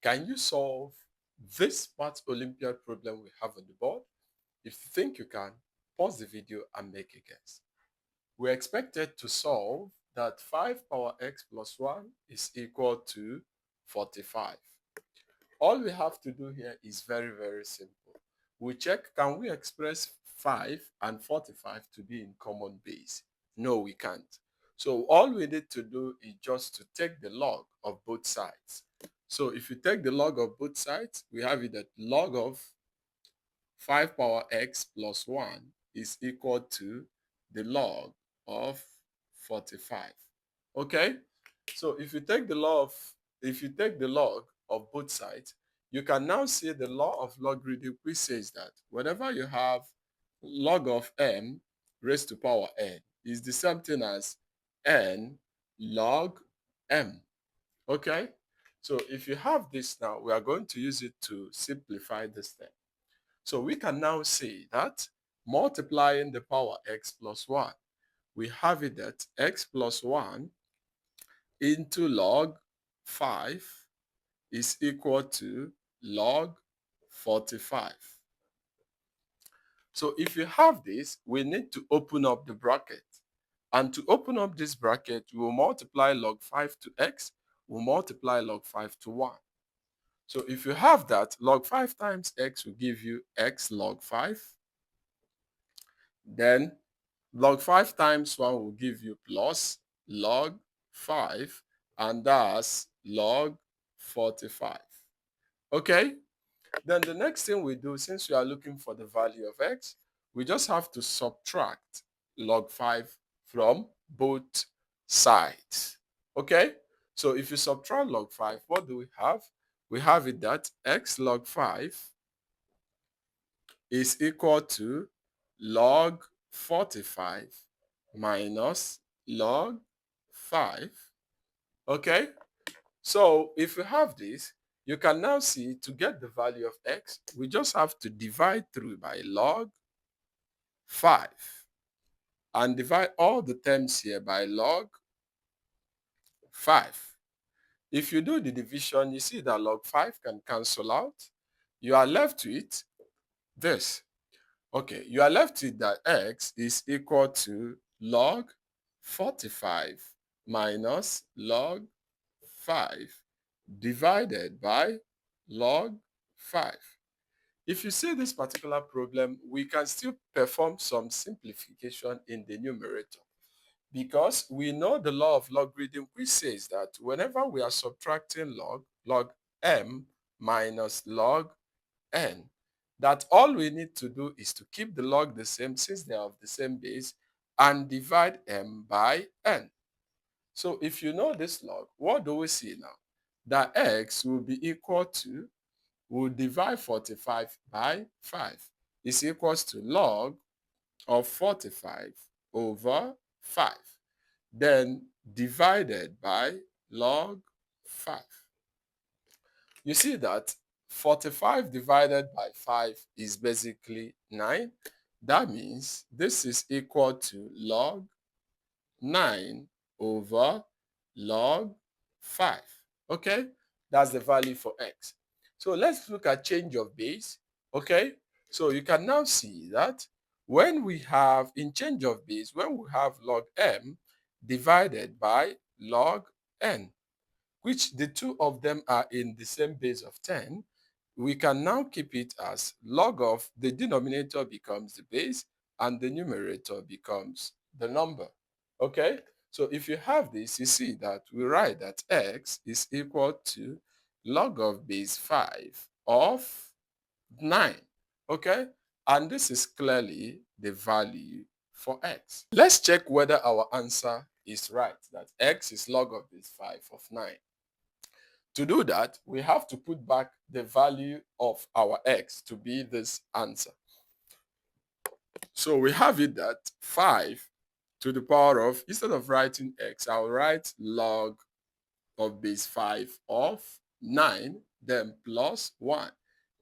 Can you solve this Math Olympiad problem we have on the board? If you think you can, pause the video and make a guess. We're expected to solve that 5 power x plus 1 is equal to 45. All we have to do here is very, very simple. We check, can we express 5 and 45 to be in common base? No, we can't. So all we need to do is just to take the log of both sides. So if you take the log of both sides, we have it that log of 5 power x plus 1 is equal to the log of 45. Okay? So if you take the log of both sides, you can now see the law of logarithm, which says that whenever you have log of m raised to power n is the same thing as n log m. Okay? So if you have this now, we are going to use it to simplify this thing. So we can now say that multiplying the power x plus 1, we have it that x plus 1 into log 5 is equal to log 45. So if you have this, we need to open up the bracket. And to open up this bracket, we will multiply log 5 to x, we'll multiply log 5 to 1. So if you have that, log 5 times x will give you x log 5. Then log 5 times 1 will give you plus log 5, and that's log 45. Okay? Then the next thing we do, since we are looking for the value of x, we just have to subtract log 5 from both sides. Okay? So if you subtract log 5, what do we have? We have it that x log 5 is equal to log 45 minus log 5. Okay? So if you have this, you can now see to get the value of x, we just have to divide through by log 5 and divide all the terms here by log 5. If you do the division, you see that log 5 can cancel out. You are left with this. Okay, you are left with that x is equal to log 45 minus log 5 divided by log 5. If you see this particular problem, we can still perform some simplification in the numerator because we know the law of logarithm, which says that whenever we are subtracting log m minus log n, that all we need to do is to keep the log the same since they are of the same base and divide m by n. So if you know this log, what do we see now? That x will be equal to, we'll divide 45 by 5 is equals to log of 45 over 5, then divided by log 5. You see that 45 divided by 5 is basically 9. That means this is equal to log 9 over log 5. Okay? That's the value for x. So let's look at change of base. Okay? So you can now see that when we have, in change of base, when we have log m divided by log n, which the two of them are in the same base of 10, we can now keep it as log of, the denominator becomes the base and the numerator becomes the number. Okay? So if you have this, you see that we write that x is equal to log of base 5 of 9. Okay? And this is clearly the value for x. Let's check whether our answer is right, that x is log of base 5 of 9. To do that, we have to put back the value of our x to be this answer. So we have it that 5 to the power of, instead of writing x, I'll write log of base 5 of 9, then plus 1.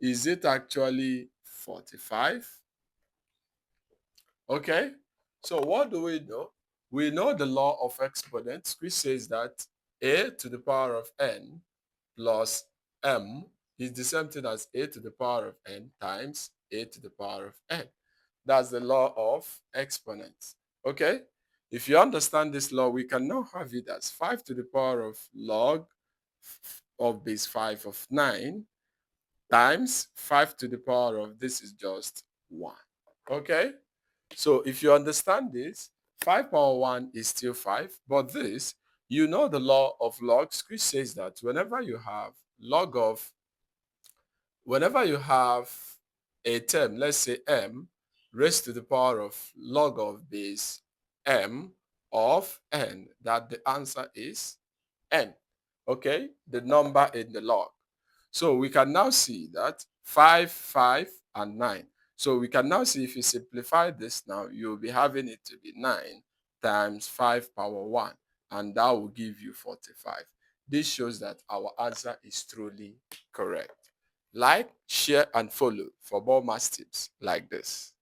Is it actually 45? Okay, so what do we know? We know the law of exponents, which says that a to the power of n plus m is the same thing as a to the power of n times a to the power of n. That's the law of exponents. Okay? If you understand this law, we can now have it as 5 to the power of log of base 5 of 9 times 5 to the power of this is just 1. Okay? So if you understand this, 5 power 1 is still 5, but this, you know the law of logs, which says that whenever you have a term, let's say m, raised to the power of log of base m of n, that the answer is n. Okay? The number in the log. So we can now see that 5, 5, and 9. So we can now see if you simplify this now, you'll be having it to be 9 times 5 power 1, and that will give you 45. This shows that our answer is truly correct. Like, share, and follow for more math tips like this.